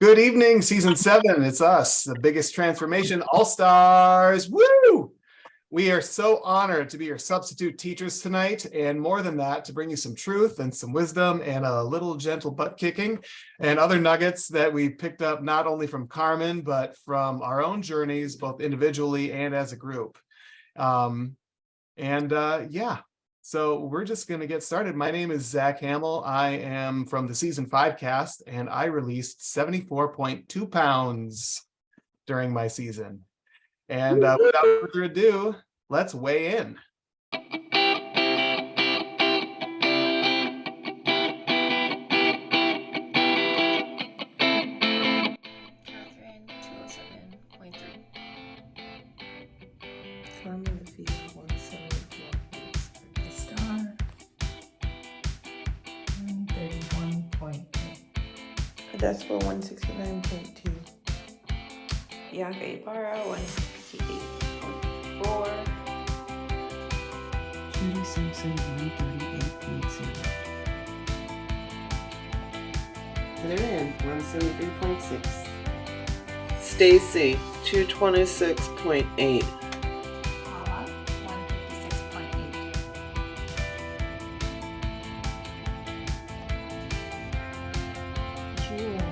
Good evening, season 7. It's us, the Biggest Transformation All-Stars. Woo! We are so honored to be your substitute teachers tonight, and more than that, to bring you some truth and some wisdom and a little gentle butt kicking and other nuggets that we picked up not only from Carmen, but from our own journeys, both individually and as a group. Yeah. So we're just going to get started. My name is Zach Hamill. I am from the season 5 cast, and I released 74.2 pounds during my season. And without further ado, let's weigh in. Catherine, 207.3. Carmen defeated 174. Star. 131.8. Decibel 169.2. Bianca Ibarra, 168.4. Judy Simpson, 138.0. Heather Ann, 173.6. Stacy, 226.8. Paula, 156.8. Jewel,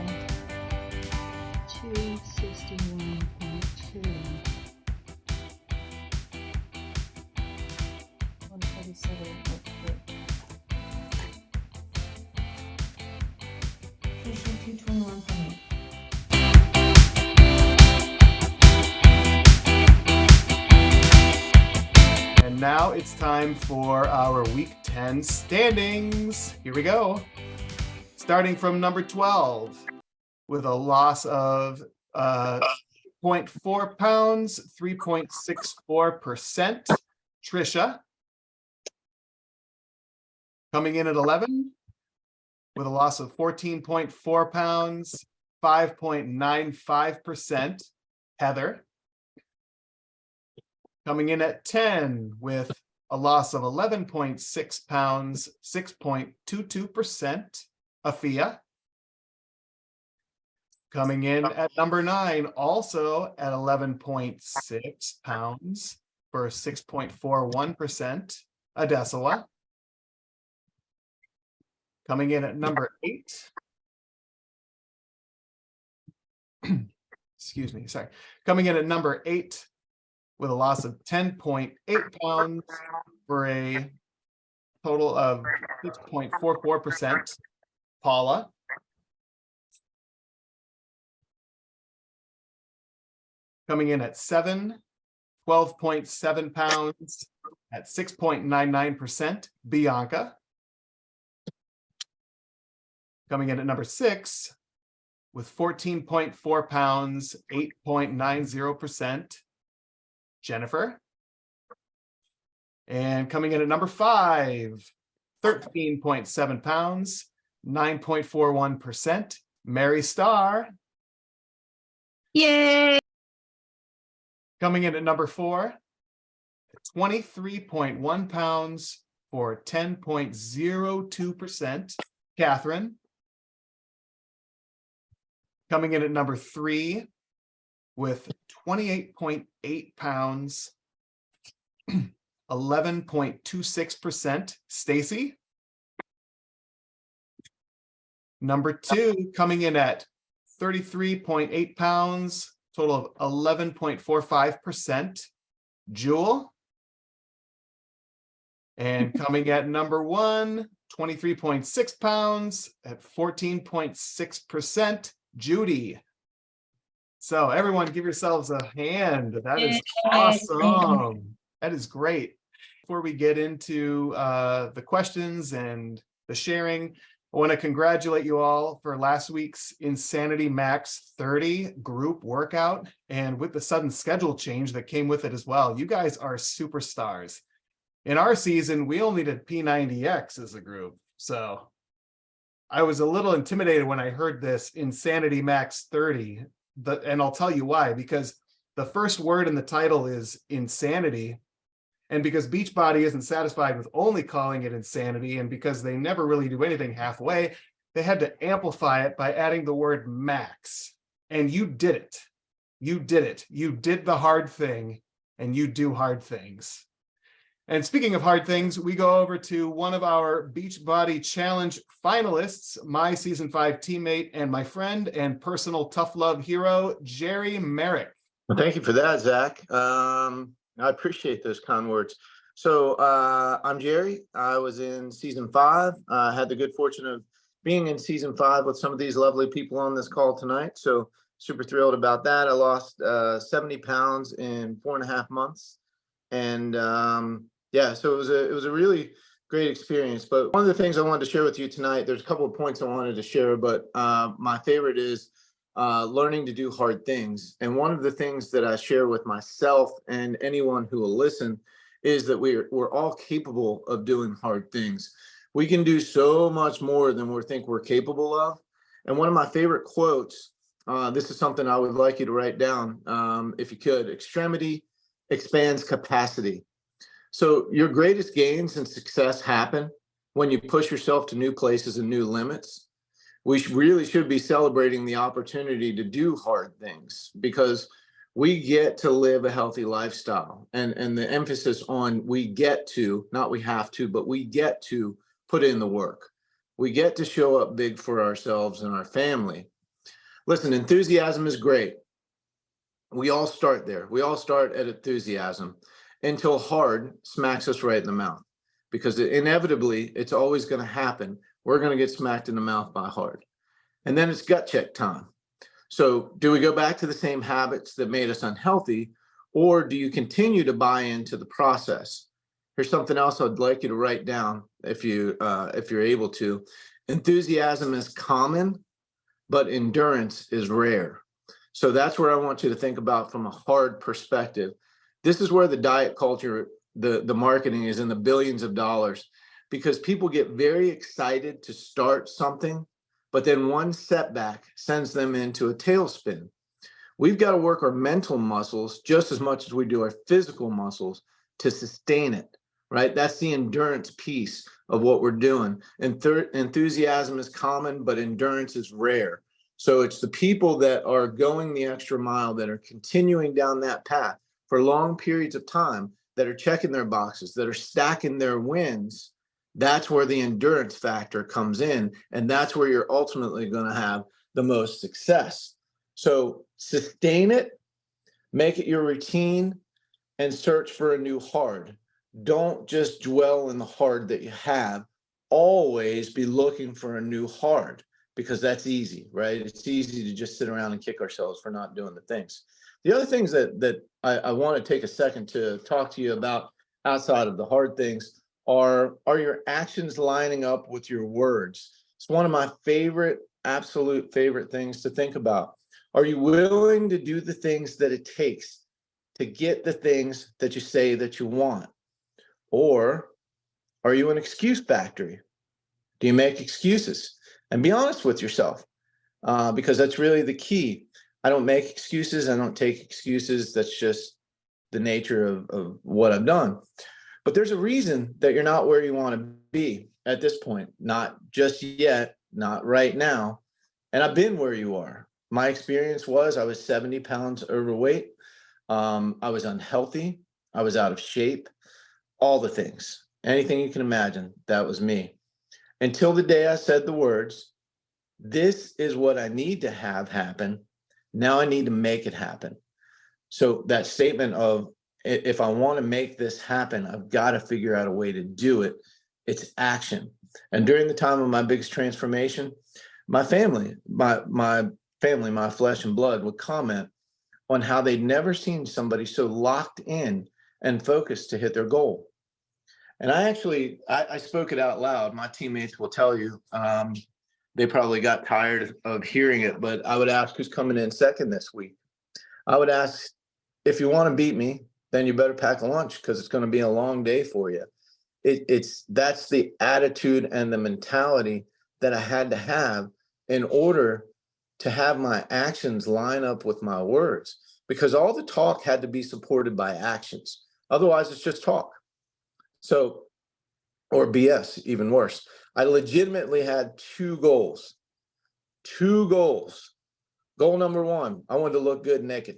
261.2. 147.3. Trisha, 221.8. And now it's time for our week 10 standings. Here we go. Starting from number 12 with a loss of 0.4 pounds, 3.64%. Trisha. Coming in at 11 with a loss of 14.4 pounds, 5.95%. Heather. Coming in at 10 with a loss of 11.6 pounds, 6.22%. Afia. Coming in at number 9, also at 11.6 pounds for 6.41%. Adesawa. Coming in at number 8. Excuse me, sorry. Coming in at number 8 with a loss of 10.8 pounds for a total of 6.44%. Paula. Coming in at 7, 12.7 pounds at 6.99%. Bianca. Coming in at number 6 with 14.4 pounds, 8.90%. Jennifer. And coming in at number 5, 13.7 pounds, 9.41%. Mary Starr. Yay! Coming in at number 4, 23.1 pounds for 10.02%. Catherine. Coming in at number 3 with 28.8 pounds, 11.26%. Stacy. Number 2 coming in at 33.8 pounds, total of 11.45%. Jewel. And coming at number 1, 23.6 pounds at 14.6%. Judy. So everyone give yourselves a hand. That is awesome. That is great. Before we get into the questions and the sharing, I want to congratulate you all for last week's Insanity Max 30 group workout, and with the sudden schedule change that came with it as well. You guys are superstars. In our season, we only did P90X as a group. So I was a little intimidated when I heard this Insanity Max 30, and I'll tell you why, because the first word in the title is insanity. And because Beachbody isn't satisfied with only calling it insanity, and because they never really do anything halfway, they had to amplify it by adding the word max. And you did it. You did it. You did the hard thing, and you do hard things. And speaking of hard things, we go over to one of our Beachbody Challenge finalists, my season 5 teammate and my friend and personal tough love hero, Jerry Merrick. Well, thank you for that, Zach. I appreciate those kind words. So I'm Jerry. I was in season 5. I had the good fortune of being in season 5 with some of these lovely people on this call tonight. So super thrilled about that. I lost 70 pounds in 4.5 months. And yeah, so it was a really great experience. But one of the things I wanted to share with you tonight, there's a couple of points I wanted to share, but my favorite is learning to do hard things. And one of the things that I share with myself and anyone who will listen is that we're all capable of doing hard things. We can do so much more than we think we're capable of. And one of my favorite quotes, this is something I would like you to write down if you could: extremity expands capacity. So your greatest gains and success happen when you push yourself to new places and new limits. We really should be celebrating the opportunity to do hard things, because we get to live a healthy lifestyle. And the emphasis on we get to, not we have to, but we get to put in the work. We get to show up big for ourselves and our family. Listen, enthusiasm is great. We all start there. We all start at enthusiasm until hard smacks us right in the mouth, because inevitably it's always going to happen. We're going to get smacked in the mouth by hard. And then it's gut check time. So do we go back to the same habits that made us unhealthy, or do you continue to buy into the process? Here's something else I'd like you to write down if you're able to. Enthusiasm is common, but endurance is rare. So that's where I want you to think about from a hard perspective. This is where the diet culture, the marketing is in the billions of dollars, because people get very excited to start something, but then one setback sends them into a tailspin. We've got to work our mental muscles just as much as we do our physical muscles to sustain it, right? That's the endurance piece of what we're doing. And enthusiasm is common, but endurance is rare. So it's the people that are going the extra mile, that are continuing down that path for long periods of time, that are checking their boxes, that are stacking their wins. That's where the endurance factor comes in. And that's where you're ultimately going to have the most success. So sustain it, make it your routine, and search for a new hard. Don't just dwell in the hard that you have. Always be looking for a new hard, because that's easy, right? It's easy to just sit around and kick ourselves for not doing the things. The other things that I want to take a second to talk to you about outside of the hard things are your actions lining up with your words? It's one of my absolute favorite things to think about. Are you willing to do the things that it takes to get the things that you say that you want? Or are you an excuse factory? Do you make excuses? And be honest with yourself, because that's really the key. I don't make excuses. I don't take excuses. That's just the nature of what I've done. But there's a reason that you're not where you want to be at this point. Not just yet, not right now. And I've been where you are. My experience was I was 70 pounds overweight. I was unhealthy. I was out of shape. All the things, anything you can imagine, that was me. Until the day I said the words, this is what I need to have happen. Now I need to make it happen. So that statement of, if I want to make this happen, I've got to figure out a way to do it. It's action. And during the time of my biggest transformation, my family, my flesh and blood, would comment on how they'd never seen somebody so locked in and focused to hit their goal. And I spoke it out loud. My teammates will tell you, they probably got tired of hearing it, but I would ask, who's coming in second this week? I would ask, if you want to beat me, then you better pack a lunch, because it's going to be a long day for you. That's the attitude and the mentality that I had to have in order to have my actions line up with my words, because all the talk had to be supported by actions. Otherwise, it's just talk. So, or BS, even worse. I legitimately had two goals. Two goals. Goal number one, I wanted to look good naked.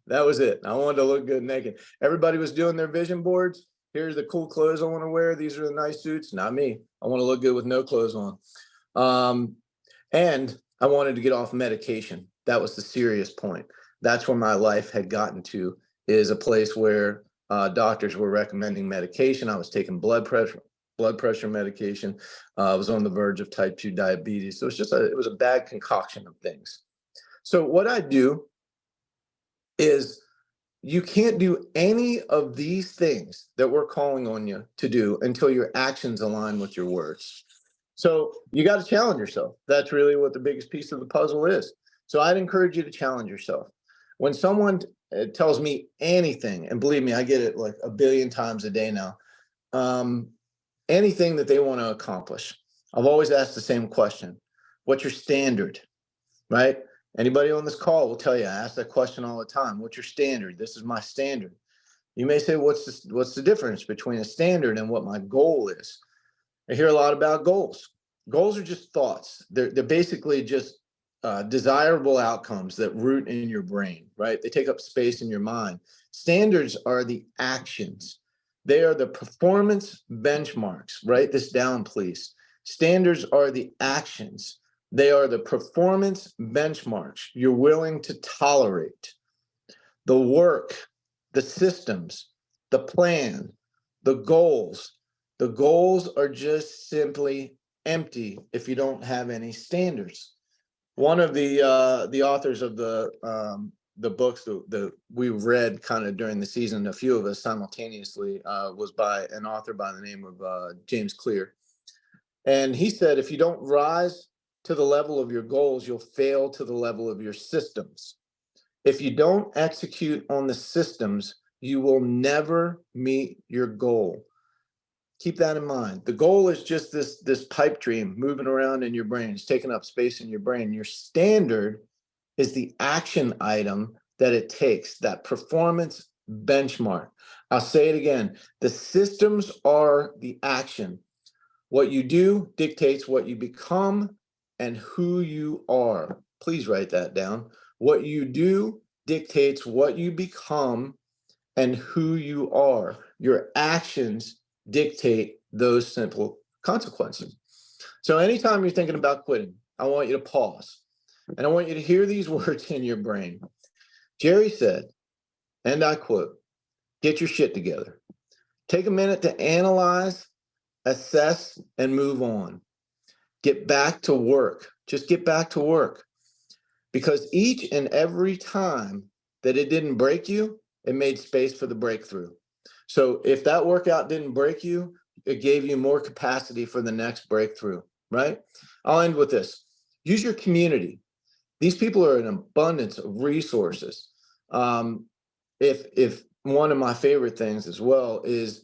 That was it. I wanted to look good naked. Everybody was doing their vision boards. Here's the cool clothes I want to wear. These are the nice suits. Not me. I want to look good with no clothes on. And I wanted to get off medication. That was the serious point. That's where my life had gotten to, is a place where doctors were recommending medication. I was taking blood pressure medication. I was on the verge of type 2 diabetes. So it was a bad concoction of things. So what I do is, you can't do any of these things that we're calling on you to do until your actions align with your words. So you got to challenge yourself. That's really what the biggest piece of the puzzle is. So I'd encourage you to challenge yourself. When someone tells me anything, and believe me, I get it like a billion times a day now, anything that they want to accomplish, I've always asked the same question. What's your standard, right? Anybody on this call will tell you, I ask that question all the time. What's your standard? This is my standard. You may say, what's the difference between a standard and what my goal is? I hear a lot about goals. Goals are just thoughts. They're basically just desirable outcomes that root in your brain, right? They take up space in your mind. Standards are the actions. They are the performance benchmarks. Write this down, please. Standards are the actions. They are the performance benchmarks you're willing to tolerate. The work, the systems, the plan, the goals. The goals are just simply empty if you don't have any standards. One of the authors of the books that we read kind of during the season, a few of us simultaneously, was by an author by the name of James Clear. And he said, if you don't rise to the level of your goals, you'll fail to the level of your systems. If you don't execute on the systems, you will never meet your goal. Keep that in mind. The goal is just this pipe dream moving around in your brain. It's taking up space in your brain. Your standard is the action item that it takes, that performance benchmark. I'll say it again. The systems are the action. What you do dictates what you become and who you are. Please write that down. What you do dictates what you become and who you are. Your actions dictate those simple consequences. So anytime you're thinking about quitting, I want you to pause. And I want you to hear these words in your brain. Jerry said, and I quote, "Get your shit together. Take a minute to analyze, assess, and move on. Get back to work. Just get back to work. Because each and every time that it didn't break you, it made space for the breakthrough. So if that workout didn't break you, it gave you more capacity for the next breakthrough, right? I'll end with this. Use your community. These people are an abundance of resources. If one of my favorite things as well is,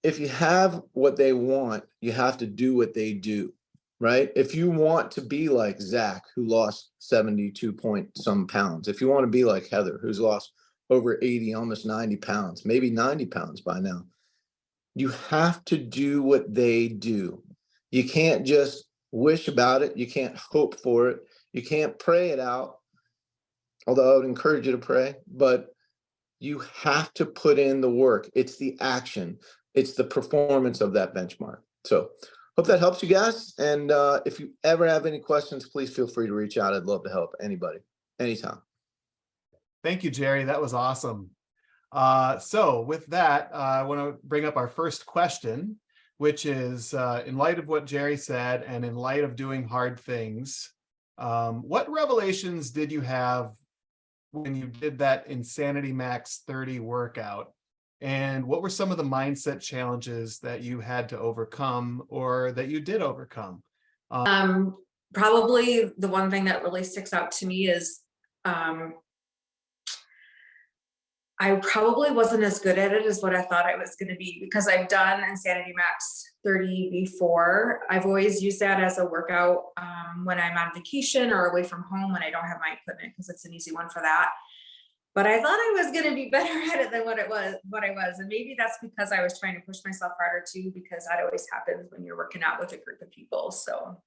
if you have what they want, you have to do what they do, right? If you want to be like Zach, who lost 72 point some pounds, if you want to be like Heather, who's lost over 80, almost 90 pounds, maybe 90 pounds by now, you have to do what they do. You can't just wish about it. You can't hope for it. You can't pray it out, although I would encourage you to pray, but you have to put in the work. It's the action. It's the performance of that benchmark. So hope that helps you guys. And if you ever have any questions, please feel free to reach out. I'd love to help anybody, anytime. Thank you, Jerry. That was awesome. So with that, I want to bring up our first question, which is, in light of what Jerry said, and in light of doing hard things, what revelations did you have when you did that Insanity Max 30 workout? And what were some of the mindset challenges that you had to overcome, or that you did overcome? Probably the one thing that really sticks out to me is I probably wasn't as good at it as what I thought I was going to be, because I've done Insanity Max 30 before. I've always used that as a workout when I'm on vacation or away from home when I don't have my equipment, because it's an easy one for that. but I thought I was going to be better at it than what I was. And maybe that's because I was trying to push myself harder too, because that always happens when you're working out with a group of people. So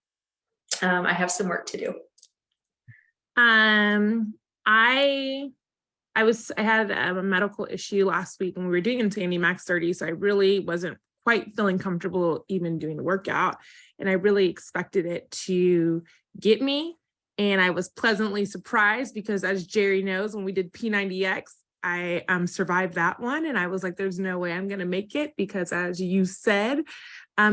I have some work to do. I had a medical issue last week when we were doing Insanity Max 30. So I really wasn't quite feeling comfortable even doing the workout. And I really expected it to get me. And I was pleasantly surprised because, as Jerry knows, when we did P90X, I survived that one. And I was like, there's no way I'm going to make it because, as you said,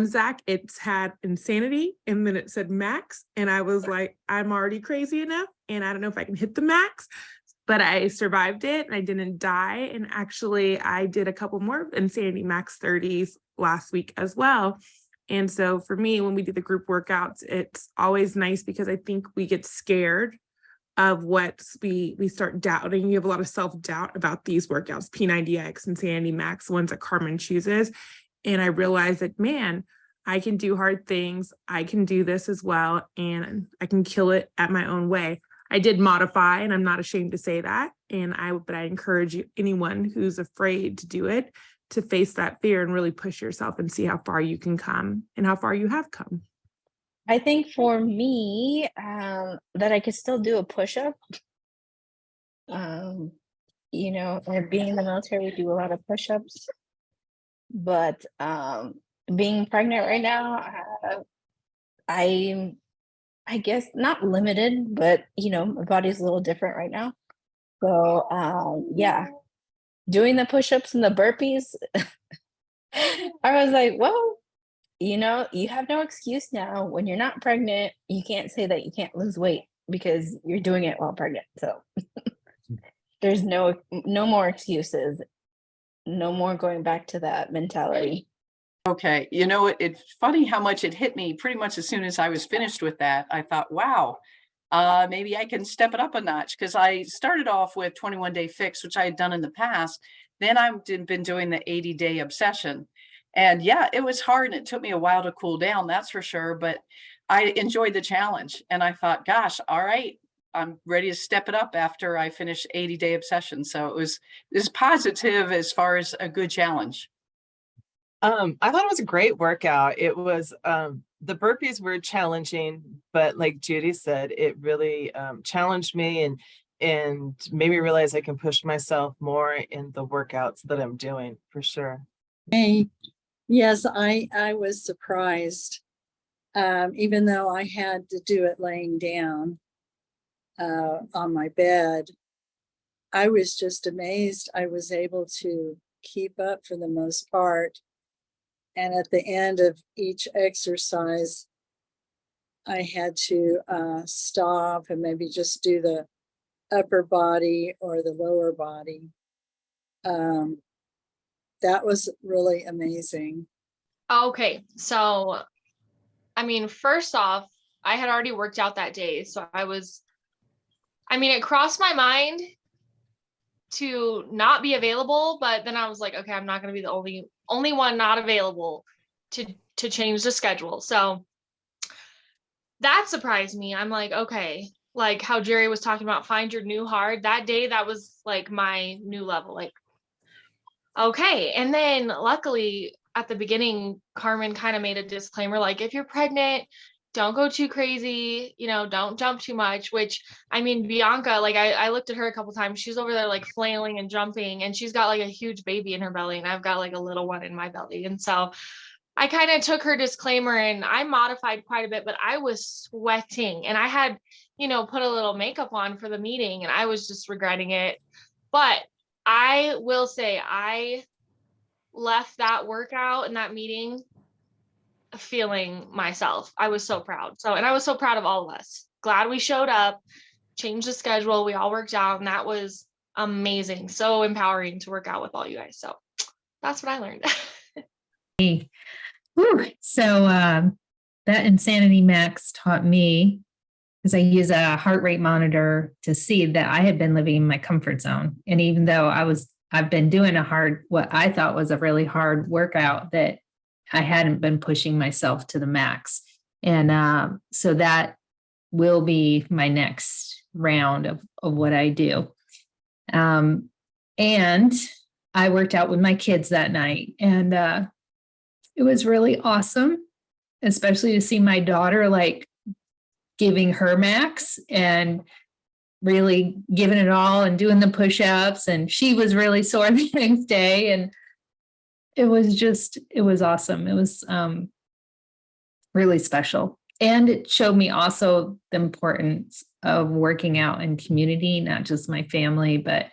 Zach, it's had insanity and then it said max. And I was like, I'm already crazy enough and I don't know if I can hit the max, but I survived it and I didn't die. And actually, I did a couple more Insanity Max 30s last week as well. And so for me, when we do the group workouts, it's always nice because I think we get scared of what we start doubting. You have a lot of self-doubt about these workouts, P90X, Insanity Max, ones that Carmen chooses. And I realized that, man, I can do hard things. I can do this as well. And I can kill it at my own way. I did modify, and I'm not ashamed to say that. But I encourage anyone who's afraid to do it to face that fear and really push yourself and see how far you can come and how far you have come. I think for me, that I could still do a push-up. And being in the military, we do a lot of push-ups. But being pregnant right now, I guess not limited, but my body's a little different right now. So yeah, doing the push-ups and the burpees, I was like, well, you have no excuse now. When you're not pregnant, you can't say that you can't lose weight because you're doing it while pregnant. So there's no more excuses. No more going back to that mentality. Okay. It's funny how much it hit me pretty much as soon as I was finished with that. I thought, wow, maybe I can step it up a notch, because I started off with 21-day fix, which I had done in the past. Then I've been doing the 80-day obsession. And yeah, it was hard and it took me a while to cool down, that's for sure. But I enjoyed the challenge and I thought, gosh, all right, I'm ready to step it up after I finish 80-day obsession. So it was positive as far as a good challenge. I thought it was a great workout. It was the burpees were challenging, but like Judy said, it really challenged me and made me realize I can push myself more in the workouts that I'm doing, for sure. Hey, yes, I was surprised, even though I had to do it laying down on my bed. I was just amazed I was able to keep up for the most part. And at the end of each exercise, I had to stop and maybe just do the upper body or the lower body. That was really amazing. Okay, so first off, I had already worked out that day. So it crossed my mind to not be available, but then I was like, okay, I'm not going to be the only one not available to change the schedule. So that surprised me. I'm like, okay, like how Jerry was talking about find your new hard that day, that was like my new level, like, okay. And then luckily at the beginning, Carmen kind of made a disclaimer, like, if you're pregnant, don't go too crazy, don't jump too much, which Bianca, like I looked at her a couple times. She's over there like flailing and jumping, and she's got like a huge baby in her belly and I've got like a little one in my belly. And so I kind of took her disclaimer and I modified quite a bit, but I was sweating and I had, put a little makeup on for the meeting and I was just regretting it. But I will say I left that workout and that meeting feeling myself. I was so proud. And I was so proud of all of us. Glad we showed up, changed the schedule. We all worked out and that was amazing. So empowering to work out with all you guys. So that's what I learned. So that Insanity Max taught me, because I use a heart rate monitor to see that I had been living in my comfort zone. And even though I've been doing what I thought was a really hard workout, that I hadn't been pushing myself to the max. And so that will be my next round of what I do. And I worked out with my kids that night, and it was really awesome, especially to see my daughter like giving her max and really giving it all and doing the push-ups. And she was really sore the next day. And it was awesome. It was really special. And it showed me also the importance of working out in community, not just my family, but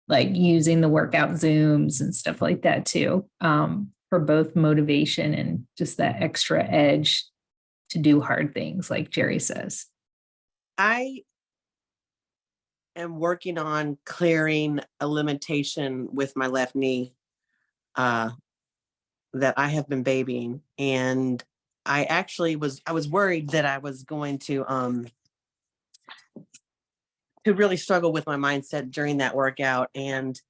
like using the workout Zooms and stuff like that too, for both motivation and just that extra edge to do hard things, like Jerry says. I am working on clearing a limitation with my left knee that I have been babying. And I was worried that I was going to really struggle with my mindset during that workout. And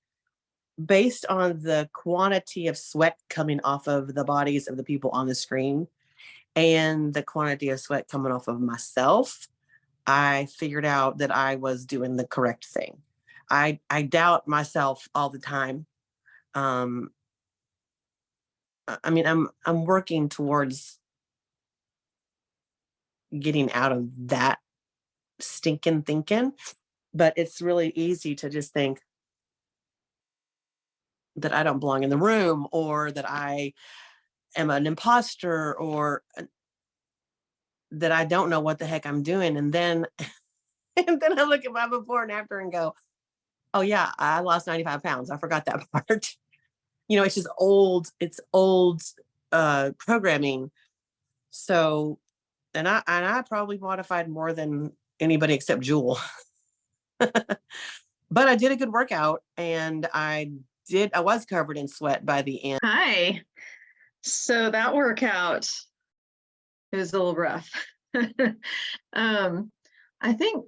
based on the quantity of sweat coming off of the bodies of the people on the screen and the quantity of sweat coming off of myself, I figured out that I was doing the correct thing. I doubt myself all the time. I mean, I'm working towards getting out of that stinking thinking, but it's really easy to just think that I don't belong in the room, or that I am an imposter, or that I don't know what the heck I'm doing. And then and then I look at my before and after and go, oh yeah, I lost 95 pounds. I forgot that part. You know, it's just old programming. So, and I probably modified more than anybody except Jewel. But I did a good workout, and I was covered in sweat by the end. Hi. So that workout, it was a little rough. I think,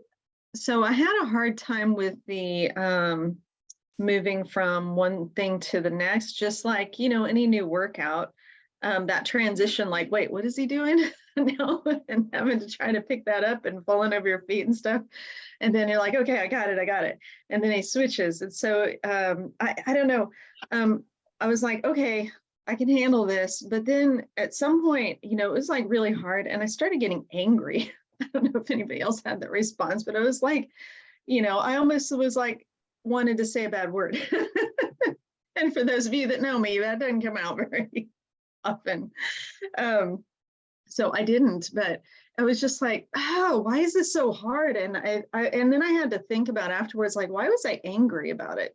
so I had a hard time with the moving from one thing to the next, just like, you know, any new workout, that transition, like, wait, what is he doing now? And having to try to pick that up and falling over your feet and stuff. And then you're like, okay, I got it. And then he switches. And so I don't know. I was like, okay, I can handle this. But then at some point, you know, it was like really hard. And I started getting angry. I don't know if anybody else had that response, but I was like, you know, I almost was like, wanted to say a bad word. And for those of you that know me, that doesn't come out very often. So I didn't, but I was just like, oh, why is this so hard? And and then I had to think about afterwards, like, why was I angry about it?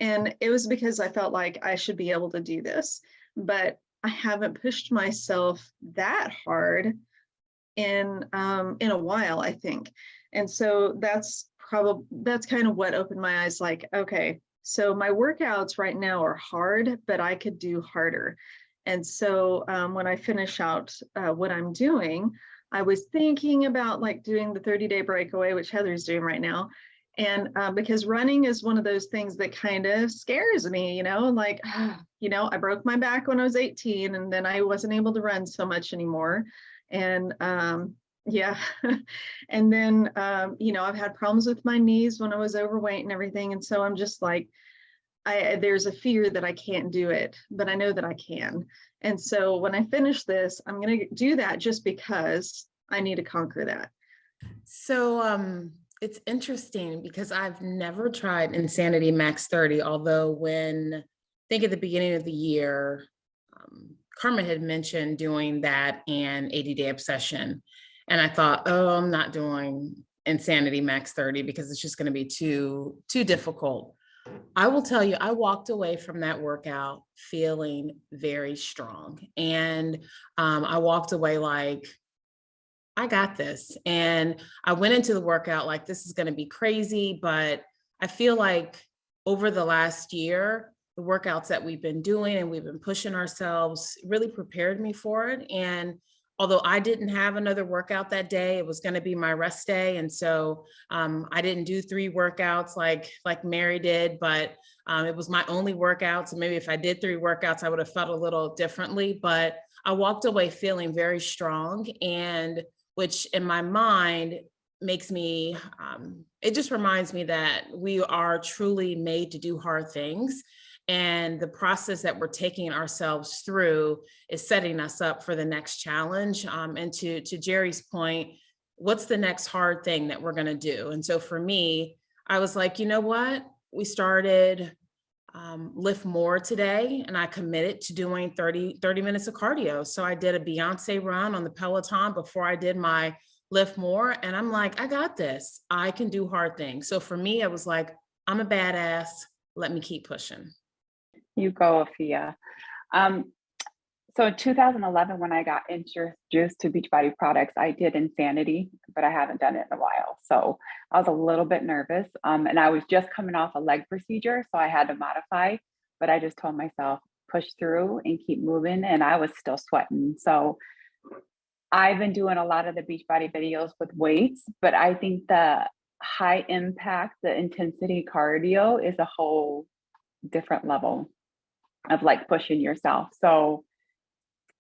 And it was because I felt like I should be able to do this, but I haven't pushed myself that hard in a while, I think. And so that's kind of what opened my eyes, like, okay, so my workouts right now are hard, but I could do harder. And so when I finish out what I'm doing, I was thinking about like doing the 30-day breakaway, which Heather's doing right now. And because running is one of those things that kind of scares me, you know, like, you know, I broke my back when I was 18, and then I wasn't able to run so much anymore. And yeah. And then, you know, I've had problems with my knees when I was overweight and everything. And so I'm just like, there's a fear that I can't do it, but I know that I can. And so when I finish this, I'm going to do that just because I need to conquer that. So it's interesting because I've never tried Insanity Max 30, although when I think at the beginning of the year, Karma had mentioned doing that and 80-day obsession. And I thought, oh, I'm not doing Insanity Max 30 because it's just going to be too difficult. I will tell you, I walked away from that workout feeling very strong. And I walked away like, I got this. And I went into the workout like, this is going to be crazy. But I feel like over the last year, the workouts that we've been doing and we've been pushing ourselves really prepared me for it. And although I didn't have another workout that day, it was going to be my rest day. And so I didn't do 3 workouts like Mary did, but it was my only workout. So maybe if I did 3 workouts, I would have felt a little differently, but I walked away feeling very strong, and which in my mind makes me, it just reminds me that we are truly made to do hard things. And the process that we're taking ourselves through is setting us up for the next challenge. And to Jerry's point, what's the next hard thing that we're going to do? And so for me, I was like, you know what? We started Lift More today, and I committed to doing 30 minutes of cardio. So I did a Beyonce run on the Peloton before I did my Lift More. And I'm like, I got this. I can do hard things. So for me, I was like, I'm a badass. Let me keep pushing. You go, Afia. So in 2011, when I got introduced to Beachbody products, I did Insanity, but I haven't done it in a while. So I was a little bit nervous. And I was just coming off a leg procedure, so I had to modify, but I just told myself, push through and keep moving. And I was still sweating. So I've been doing a lot of the Beachbody videos with weights, but I think the high impact, the intensity cardio is a whole different level of like pushing yourself. So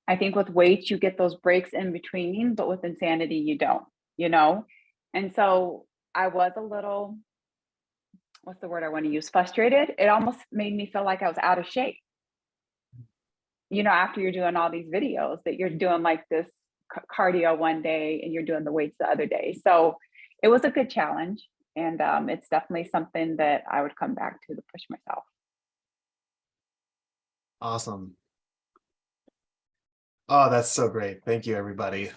I think with weights, you get those breaks in between, but with Insanity, you don't, you know? And so I was a little, what's the word I want to use? Frustrated. It almost made me feel like I was out of shape. You know, after you're doing all these videos that you're doing like this cardio one day and you're doing the weights the other day. So it was a good challenge. And it's definitely something that I would come back to push myself. Awesome. Oh, that's so great. Thank you, everybody.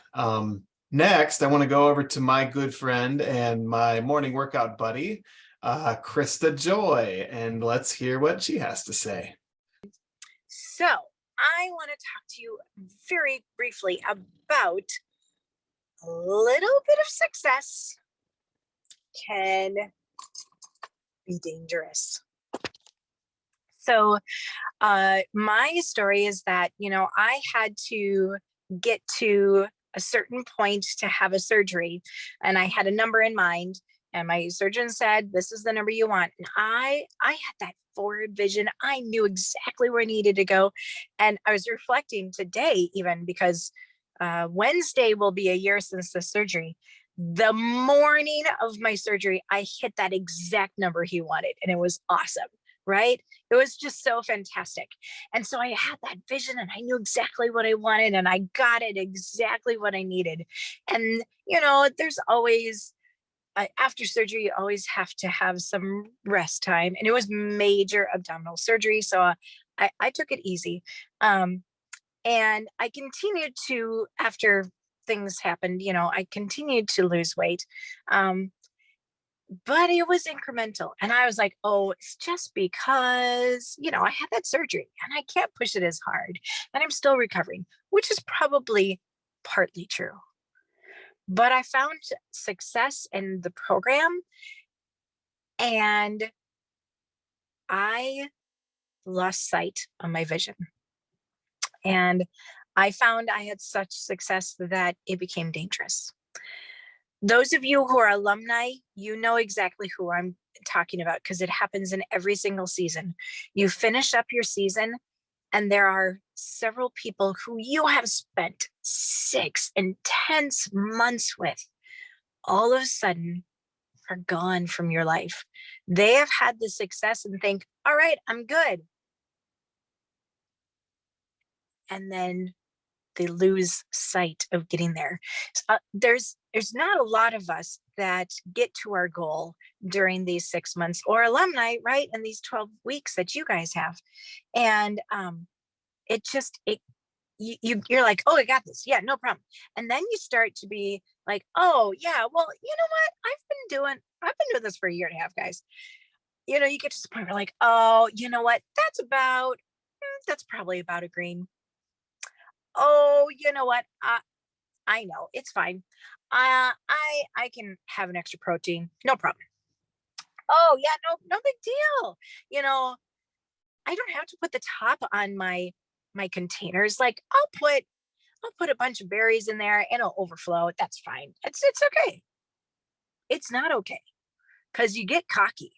Next, I want to go over to my good friend and my morning workout buddy, Krista Joy, and let's hear what she has to say. So I want to talk to you very briefly about a little bit of success can be dangerous. So my story is that, you know, I had to get to a certain point to have a surgery, and I had a number in mind, and my surgeon said, this is the number you want. And I had that forward vision. I knew exactly where I needed to go. And I was reflecting today, even because Wednesday will be a year since the surgery. The morning of my surgery, I hit that exact number he wanted, and it was awesome. Right? It was just so fantastic. And so I had that vision and I knew exactly what I wanted and I got it exactly what I needed. And, you know, there's always, after surgery, you always have to have some rest time. And it was major abdominal surgery. So I took it easy. And I continued to, after things happened, you know, I continued to lose weight. But it was incremental. And I was like, oh, it's just because, you know, I had that surgery and I can't push it as hard and I'm still recovering, which is probably partly true. But I found success in the program and I lost sight of my vision. And I found I had such success that it became dangerous. Those of you who are alumni, you know exactly who I'm talking about because it happens in every single season. You finish up your season and there are several people who you have spent 6 intense months with, all of a sudden are gone from your life. They have had the success and think, all right, I'm good. And then they lose sight of getting there. There's not a lot of us that get to our goal during these 6 months or alumni, right? And these 12 weeks that you guys have. And you're like, oh, I got this. Yeah, no problem. And then you start to be like, oh yeah, well, you know what? I've been doing this for a year and a half, guys. You know, you get to the point where like, oh, you know what? That's probably about a green. Oh, you know what? I know it's fine. I can have an extra protein, no problem. Oh yeah, no big deal. You know, I don't have to put the top on my containers. Like I'll put a bunch of berries in there and it'll overflow. That's fine. It's okay. It's not okay because you get cocky,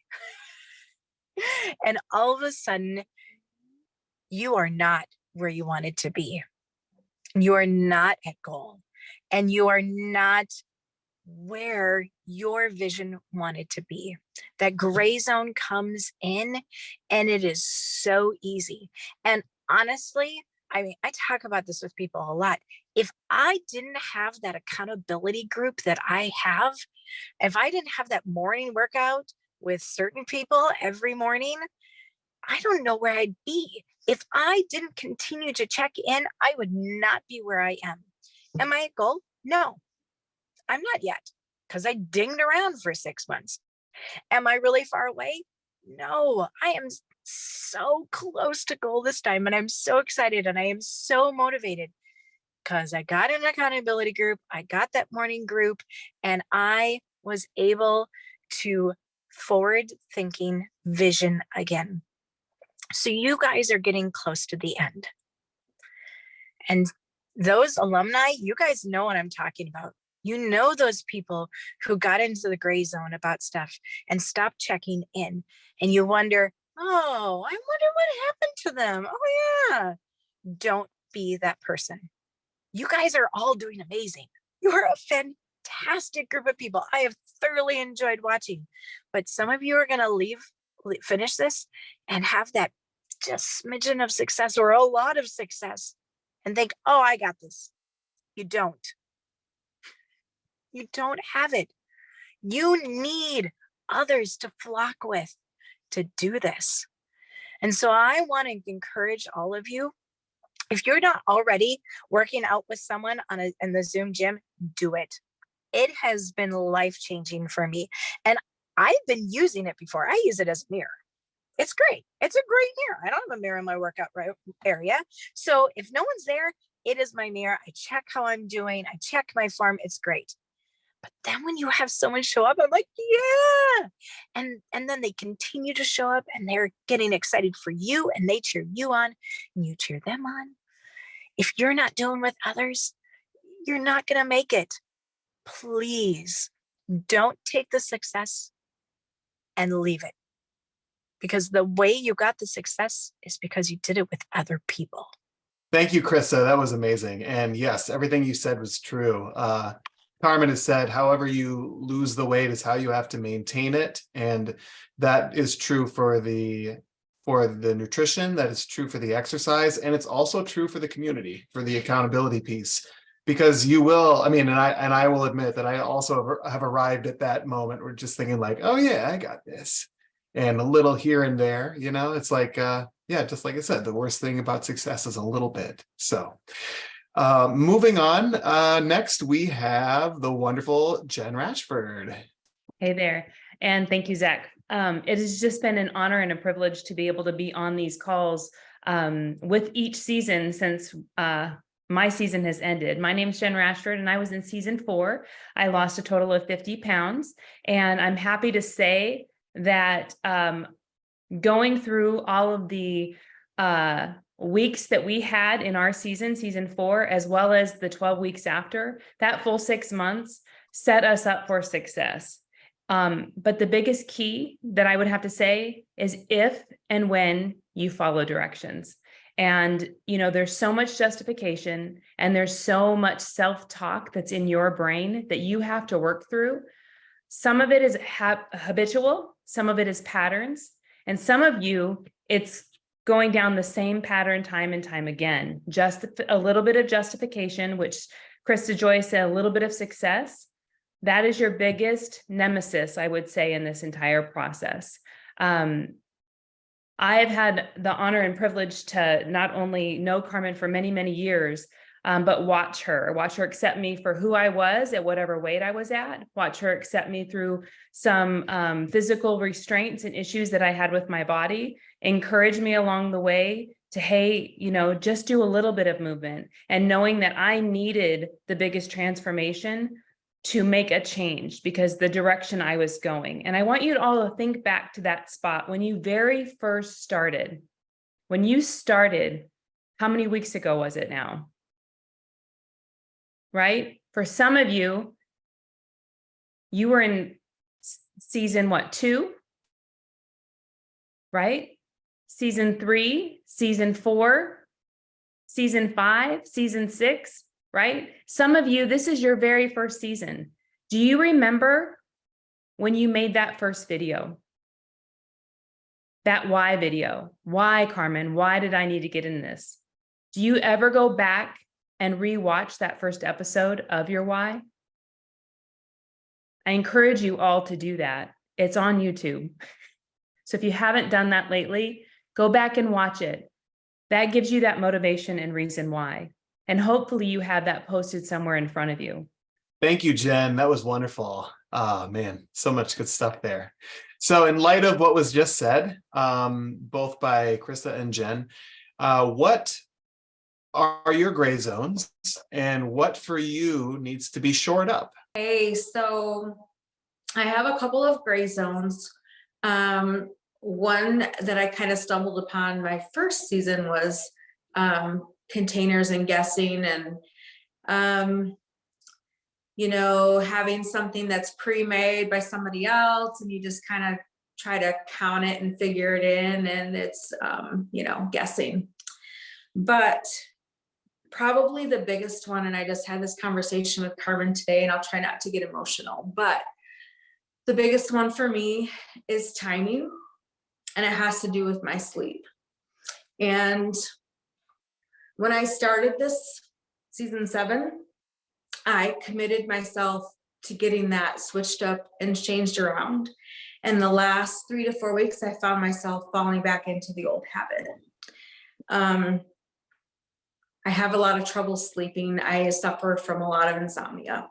and all of a sudden you are not where you wanted to be. You are not at goal and you are not where your vision wanted to be. That gray zone comes in and it is so easy. And honestly, I mean, I talk about this with people a lot. If I didn't have that accountability group that I have, if I didn't have that morning workout with certain people every morning, I don't know where I'd be. If I didn't continue to check in, I would not be where I am. Am I at goal? No, I'm not yet, because I dinged around for 6 months. Am I really far away? No, I am so close to goal this time, and I'm so excited and I am so motivated because I got an accountability group, I got that morning group, and I was able to forward thinking vision again. So you guys are getting close to the end. And those alumni, you guys know what I'm talking about. You know those people who got into the gray zone about stuff and stopped checking in. And you wonder, oh, I wonder what happened to them. Oh, yeah. Don't be that person. You guys are all doing amazing. You are a fantastic group of people. I have thoroughly enjoyed watching. But some of you are going to finish this and have that just smidgen of success or a lot of success and think, oh, I got this. You don't. You don't have it. You need others to flock with to do this. And so I want to encourage all of you, if you're not already working out with someone in the Zoom gym, do it. It has been life-changing for me. And I've been using it before. I use it as a mirror. It's great. It's a great mirror. I don't have a mirror in my workout area. So if no one's there, it is my mirror. I check how I'm doing. I check my form. It's great. But then when you have someone show up, I'm like, yeah. And then they continue to show up and they're getting excited for you and they cheer you on and you cheer them on. If you're not doing with others, you're not going to make it. Please don't take the success and leave it. Because the way you got the success is because you did it with other people. Thank you, Krista. That was amazing. And yes, everything you said was true. Carmen has said, however you lose the weight is how you have to maintain it. And that is true for the nutrition, that is true for the exercise, and it's also true for the community, for the accountability piece. Because you will, I mean, and I will admit that I also have arrived at that moment where just thinking like, oh yeah, I got this. And a little here and there, you know, it's like, yeah, just like I said, the worst thing about success is a little bit. So moving on, next we have the wonderful Jen Rashford. Hey there, and thank you, Zach. It has just been an honor and a privilege to be able to be on these calls with each season since my season has ended. My name's Jen Rashford, and I was in season 4. I lost a total of 50 pounds, and I'm happy to say that going through all of the weeks that we had in our season 4, as well as the 12 weeks after, that full 6 months set us up for success. But the biggest key that I would have to say is if and when you follow directions. And, you know, there's so much justification and there's so much self-talk that's in your brain that you have to work through. Some of it is habitual, some of it is patterns, and some of you, it's going down the same pattern time and time again. Just a little bit of justification, which Krista Joy said, a little bit of success. That is your biggest nemesis, I would say, in this entire process. I have had the honor and privilege to not only know Carmen for many, many years, but watch her accept me for who I was at whatever weight I was at, watch her accept me through some physical restraints and issues that I had with my body, encourage me along the way to, hey, you know, just do a little bit of movement, and knowing that I needed the biggest transformation to make a change because the direction I was going. And I want you all to think back to that spot when you very first started. When you started, how many weeks ago was it now? Right? For some of you, you were in season, 2? Right? Season 3, season 4, season 5, season 6, right? Some of you, this is your very first season. Do you remember when you made that first video? That why video? Why, Carmen? Why did I need to get in this? Do you ever go back and rewatch that first episode of your why? I encourage you all to do that. It's on YouTube. So if you haven't done that lately, go back and watch it. That gives you that motivation and reason why. And hopefully you have that posted somewhere in front of you. Thank you, Jen. That was wonderful. Oh, man, so much good stuff there. So in light of what was just said, both by Krista and Jen, what are your gray zones and what for you needs to be shored up? Okay, so I have a couple of gray zones. One that I kind of stumbled upon my first season was containers and guessing, and you know, having something that's pre-made by somebody else and you just kind of try to count it and figure it in, and it's you know, guessing. But probably the biggest one, and I just had this conversation with Carmen today, and I'll try not to get emotional, but the biggest one for me is timing, and it has to do with my sleep. And when I started this season 7, I committed myself to getting that switched up and changed around. And the last 3 to 4 weeks, I found myself falling back into the old habit. I have a lot of trouble sleeping. I suffer from a lot of insomnia.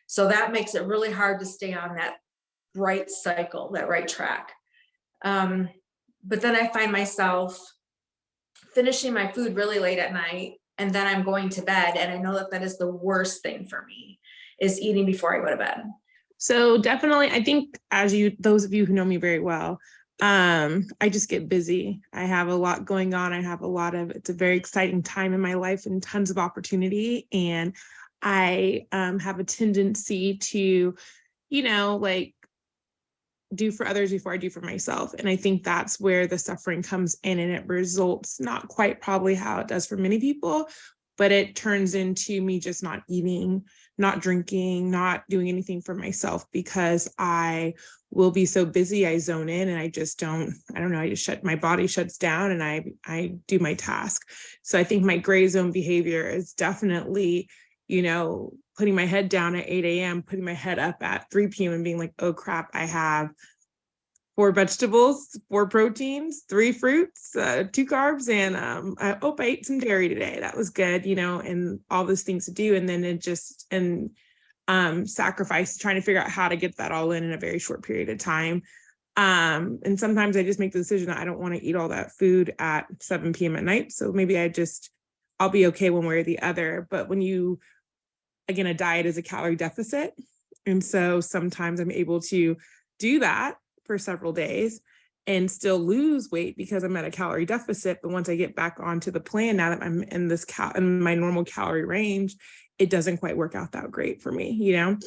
So that makes it really hard to stay on that right cycle, that right track. But then I find myself finishing my food really late at night, and then I'm going to bed. And I know that that is the worst thing for me, is eating before I go to bed. So definitely, I think those of you who know me very well, I just get busy. I have a lot going on. It's a very exciting time in my life and tons of opportunity. And I have a tendency to, you know, like do for others before I do for myself. And I think that's where the suffering comes in, and it results not quite probably how it does for many people, but it turns into me just not eating, not drinking, not doing anything for myself, because I will be so busy, I zone in, and I don't know, I just my body shuts down, and I do my task. So I think my gray zone behavior is definitely, you know, putting my head down at 8 a.m., putting my head up at 3 p.m. and being like, oh crap, I have 4 vegetables, 4 proteins, 3 fruits, 2 carbs, and I ate some dairy today. That was good, you know, and all those things to do. And then sacrifice, trying to figure out how to get that all in a very short period of time. And sometimes I just make the decision that I don't want to eat all that food at 7 p.m. at night. So maybe I'll be okay one way or the other. But again, a diet is a calorie deficit. And so sometimes I'm able to do that for several days and still lose weight because I'm at a calorie deficit. But once I get back onto the plan, now that I'm in in my normal calorie range, it doesn't quite work out that great for me, you know?